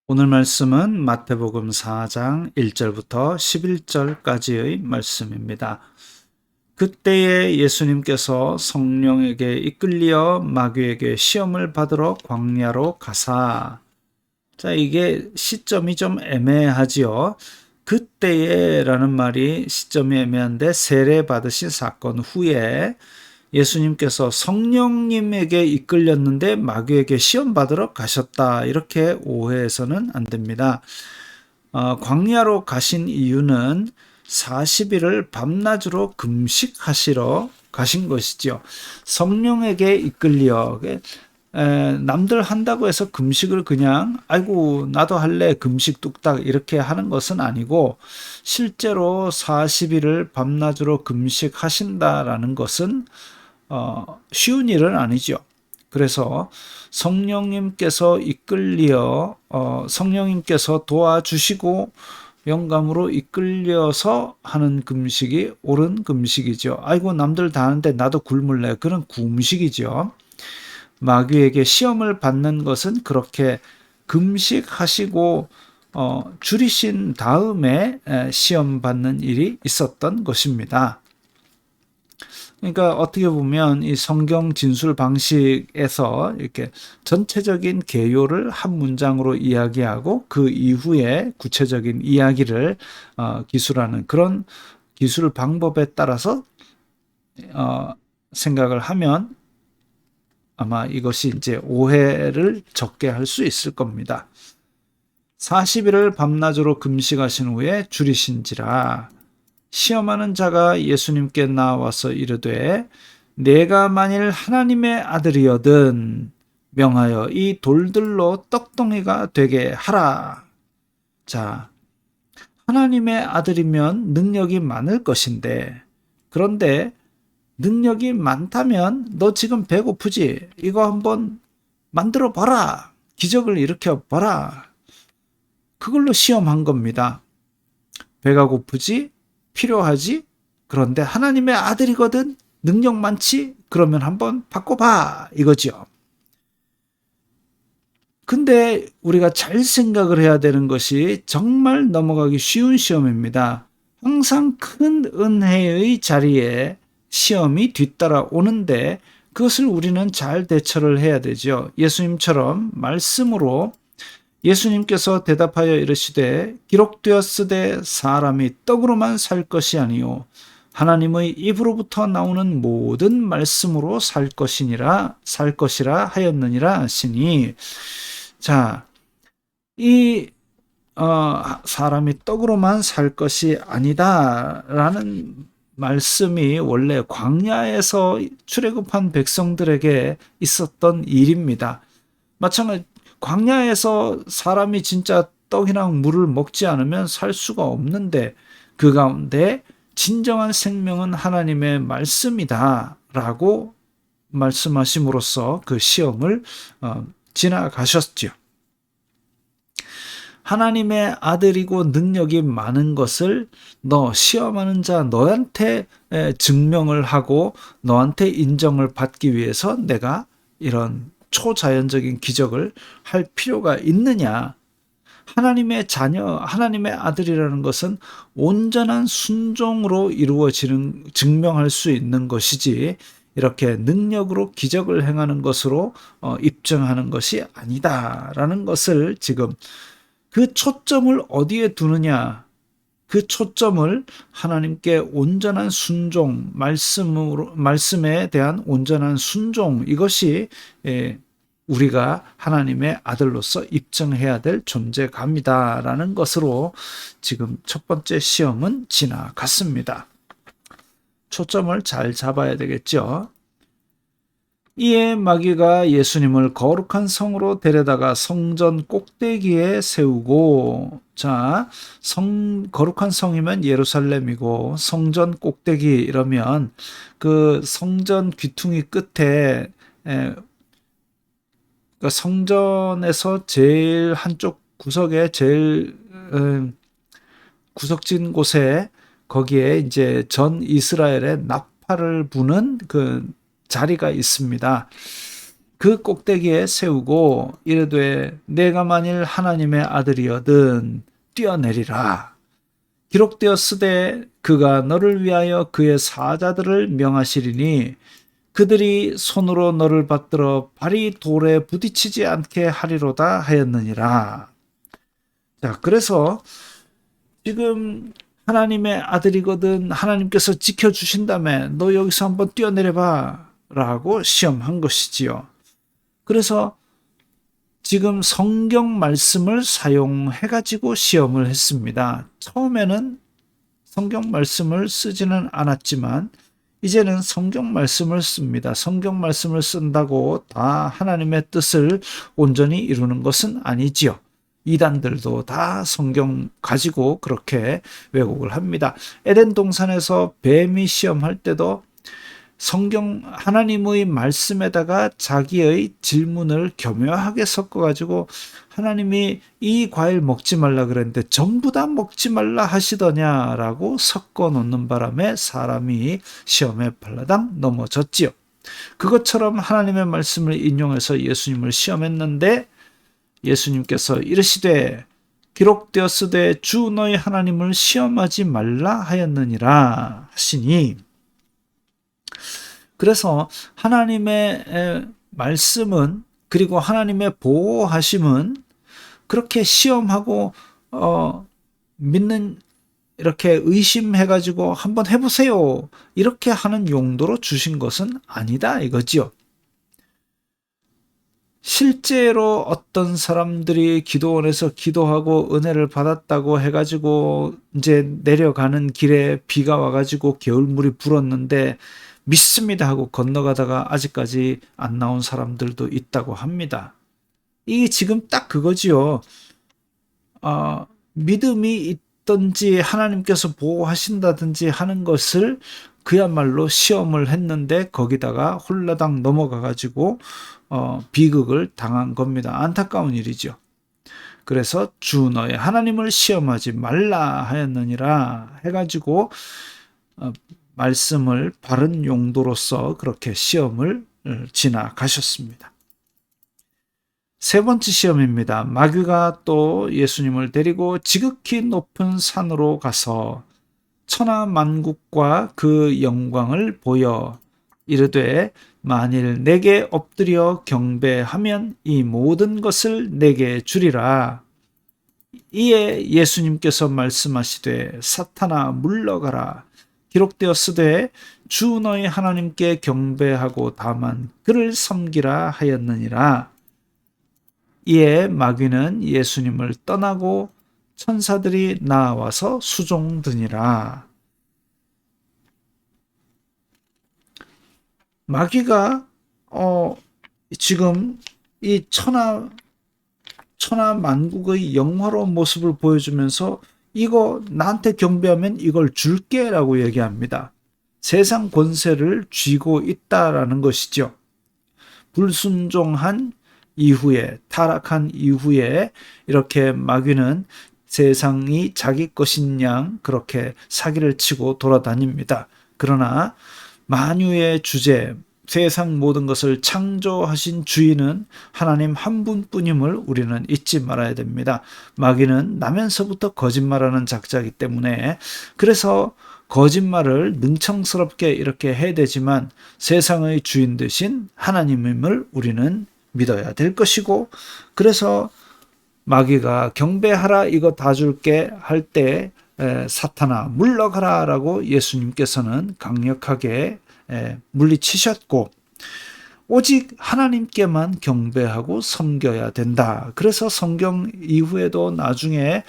오늘 말씀은 마태복음 4장 1절부터 11절까지의 말씀입니다. 그때에 예수님께서 성령에게 이끌려 마귀에게 시험을 받으러 광야로 가사. 자, 이게 시점이 좀 애매하지요. 그때에라는 말이 시점이 애매한데 세례 받으신 사건 후에 예수님께서 성령님에게 이끌렸는데 마귀에게 시험 받으러 가셨다. 이렇게 오해해서는 안 됩니다. 광야로 가신 이유는 40일을 밤낮으로 금식하시러 가신 것이지요. 성령에게 이끌려 남들 한다고 해서 금식을 그냥 아이고 나도 할래 금식 뚝딱 이렇게 하는 것은 아니고 실제로 40일을 밤낮으로 금식하신다라는 것은 쉬운 일은 아니죠. 그래서 성령님께서 이끌려 성령님께서 도와주시고 영감으로 이끌려서 하는 금식이 옳은 금식이죠. 아이고 남들 다 하는데 나도 굶을래. 그런 구음식이죠. 마귀에게 시험을 받는 것은 그렇게 금식하시고 줄이신 다음에 시험 받는 일이 있었던 것입니다. 그러니까 어떻게 보면 이 성경 진술 방식에서 이렇게 전체적인 개요를 한 문장으로 이야기하고 그 이후에 구체적인 이야기를 기술하는 그런 기술 방법에 따라서 생각을 하면 아마 이것이 이제 오해를 적게 할 수 있을 겁니다. 40일을 밤낮으로 금식하신 후에 줄이신지라. 시험하는 자가 예수님께 나와서 이르되 내가 만일 하나님의 아들이거든 명하여 이 돌들로 떡덩이가 되게 하라. 자, 하나님의 아들이면 능력이 많을 것인데 그런데 능력이 많다면 너 지금 배고프지? 이거 한번 만들어 봐라. 기적을 일으켜 봐라. 그걸로 시험한 겁니다. 배가 고프지? 필요하지? 그런데 하나님의 아들이거든? 능력 많지? 그러면 한번 바꿔봐. 이거죠. 근데 우리가 잘 생각을 해야 되는 것이 정말 넘어가기 쉬운 시험입니다. 항상 큰 은혜의 자리에 시험이 뒤따라 오는데 그것을 우리는 잘 대처를 해야 되죠. 예수님처럼 말씀으로 예수님께서 대답하여 이르시되 기록되었으되 사람이 떡으로만 살 것이 아니요 하나님의 입으로부터 나오는 모든 말씀으로 살 것이라 하였느니라 하시니. 자, 이 사람이 떡으로만 살 것이 아니다라는 말씀이 원래 광야에서 출애굽한 백성들에게 있었던 일입니다. 마찬가지 광야에서 사람이 진짜 떡이랑 물을 먹지 않으면 살 수가 없는데 그 가운데 진정한 생명은 하나님의 말씀이다라고 말씀하심으로써 그 시험을 지나가셨죠. 하나님의 아들이고 능력이 많은 것을 너 시험하는 자 너한테 증명을 하고 너한테 인정을 받기 위해서 내가 이런 초자연적인 기적을 할 필요가 있느냐. 하나님의 자녀, 하나님의 아들이라는 것은 온전한 순종으로 이루어지는, 증명할 수 있는 것이지, 이렇게 능력으로 기적을 행하는 것으로 입증하는 것이 아니다라는 것을 지금 그 초점을 어디에 두느냐, 그 초점을 하나님께 온전한 순종, 말씀에 대한 온전한 순종, 이것이 우리가 하나님의 아들로서 입증해야 될 존재감이다라는 것으로 지금 첫 번째 시험은 지나갔습니다. 초점을 잘 잡아야 되겠죠. 이에 마귀가 예수님을 거룩한 성으로 데려다가 성전 꼭대기에 세우고, 자, 거룩한 성이면 예루살렘이고 성전 꼭대기 이러면 그 성전 귀퉁이 끝에 그러니까 성전에서 제일 한쪽 구석에 제일 구석진 곳에 거기에 이제 전 이스라엘의 나팔을 부는 그 자리가 있습니다. 그 꼭대기에 세우고 이르되 내가 만일 하나님의 아들이거든 뛰어내리라. 기록되었으되 그가 너를 위하여 그의 사자들을 명하시리니 그들이 손으로 너를 받들어 발이 돌에 부딪히지 않게 하리로다 하였느니라. 자, 그래서 지금 하나님의 아들이거든 하나님께서 지켜주신다며 너 여기서 한번 뛰어내려봐 라고 시험한 것이지요. 그래서 지금 성경 말씀을 사용해가지고 시험을 했습니다. 처음에는 성경 말씀을 쓰지는 않았지만 이제는 성경 말씀을 씁니다. 성경 말씀을 쓴다고 다 하나님의 뜻을 온전히 이루는 것은 아니지요. 이단들도 다 성경 가지고 그렇게 왜곡을 합니다. 에덴 동산에서 뱀이 시험할 때도 성경 하나님의 말씀에다가 자기의 질문을 교묘하게 섞어가지고 하나님이 이 과일 먹지 말라 그랬는데 전부 다 먹지 말라 하시더냐라고 섞어 놓는 바람에 사람이 시험에 발라당 넘어졌지요. 그것처럼 하나님의 말씀을 인용해서 예수님을 시험했는데 예수님께서 이르시되 기록되었으되 주 너희 하나님을 시험하지 말라 하였느니라 하시니, 그래서 하나님의 말씀은 그리고 하나님의 보호하심은 그렇게 시험하고 믿는 이렇게 의심해가지고 한번 해보세요 이렇게 하는 용도로 주신 것은 아니다 이거지요. 실제로 어떤 사람들이 기도원에서 기도하고 은혜를 받았다고 해가지고 이제 내려가는 길에 비가 와가지고 겨울물이 불었는데 믿습니다 하고 건너가다가 아직까지 안 나온 사람들도 있다고 합니다. 이게 지금 딱 그거지요. 믿음이 있든지 하나님께서 보호하신다든지 하는 것을 그야말로 시험을 했는데 거기다가 홀라당 넘어가가지고 비극을 당한 겁니다. 안타까운 일이죠. 그래서 주 너의 하나님을 시험하지 말라 하였느니라 해가지고 말씀을 바른 용도로서 그렇게 시험을 지나가셨습니다. 세 번째 시험입니다. 마귀가 또 예수님을 데리고 지극히 높은 산으로 가서 천하 만국과 그 영광을 보여 이르되 만일 내게 엎드려 경배하면 이 모든 것을 내게 주리라. 이에 예수님께서 말씀하시되 사탄아 물러가라. 기록되었으되 주 너희 하나님께 경배하고 다만 그를 섬기라 하였느니라. 이에 마귀는 예수님을 떠나고 천사들이 나와서 수종드니라. 마귀가 지금 이 천하 만국의 영화로운 모습을 보여주면서 이거 나한테 경배하면 이걸 줄게라고 얘기합니다. 세상 권세를 쥐고 있다라는 것이죠. 불순종한 이후에, 타락한 이후에 이렇게 마귀는 세상이 자기 것인 양 그렇게 사기를 치고 돌아다닙니다. 그러나 만유의 주제, 세상 모든 것을 창조하신 주인은 하나님 한 분뿐임을 우리는 잊지 말아야 됩니다. 마귀는 나면서부터 거짓말하는 작자이기 때문에 그래서 거짓말을 능청스럽게 이렇게 해야 되지만 세상의 주인 되신 하나님임을 우리는 믿어야 될 것이고, 그래서 마귀가 경배하라 이거 다 줄게 할 때 사탄아 물러가라 라고 예수님께서는 강력하게 물리치셨고 오직 하나님께만 경배하고 섬겨야 된다. 그래서 성경 이후에도 나중에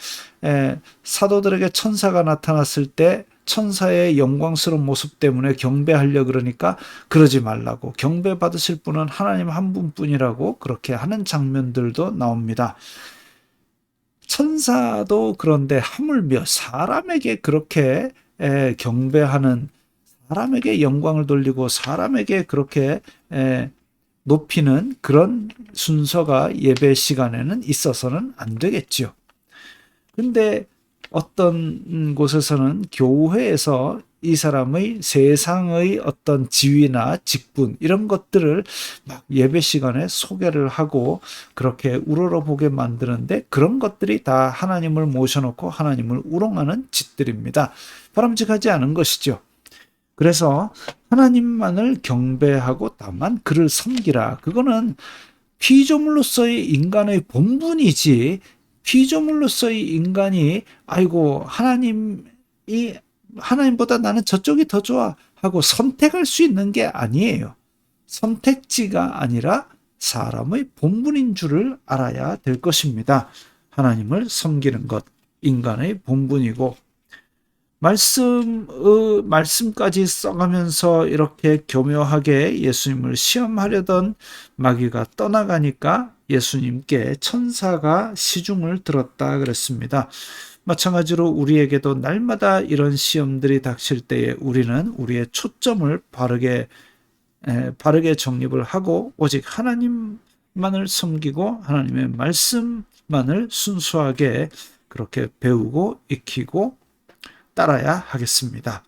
사도들에게 천사가 나타났을 때 천사의 영광스러운 모습 때문에 경배하려고 그러니까 그러지 말라고, 경배 받으실 분은 하나님 한 분뿐이라고 그렇게 하는 장면들도 나옵니다. 천사도 그런데 하물며 사람에게 그렇게 경배하는, 사람에게 영광을 돌리고 사람에게 그렇게 높이는 그런 순서가 예배 시간에는 있어서는 안 되겠죠. 근데 어떤 곳에서는 교회에서 이 사람의 세상의 어떤 지위나 직분 이런 것들을 막 예배 시간에 소개를 하고 그렇게 우러러보게 만드는데 그런 것들이 다 하나님을 모셔놓고 하나님을 우롱하는 짓들입니다. 바람직하지 않은 것이죠. 그래서 하나님만을 경배하고 다만 그를 섬기라. 그거는 피조물로서의 인간의 본분이지 피조물로서의 인간이 아이고 하나님보다 나는 저쪽이 더 좋아 하고 선택할 수 있는 게 아니에요. 선택지가 아니라 사람의 본분인 줄을 알아야 될 것입니다. 하나님을 섬기는 것, 인간의 본분이고 말씀까지 써가면서 이렇게 교묘하게 예수님을 시험하려던 마귀가 떠나가니까 예수님께 천사가 시중을 들었다 그랬습니다. 마찬가지로 우리에게도 날마다 이런 시험들이 닥칠 때에 우리는 우리의 초점을 바르게 정립을 하고 오직 하나님만을 섬기고 하나님의 말씀만을 순수하게 그렇게 배우고 익히고 따라야 하겠습니다.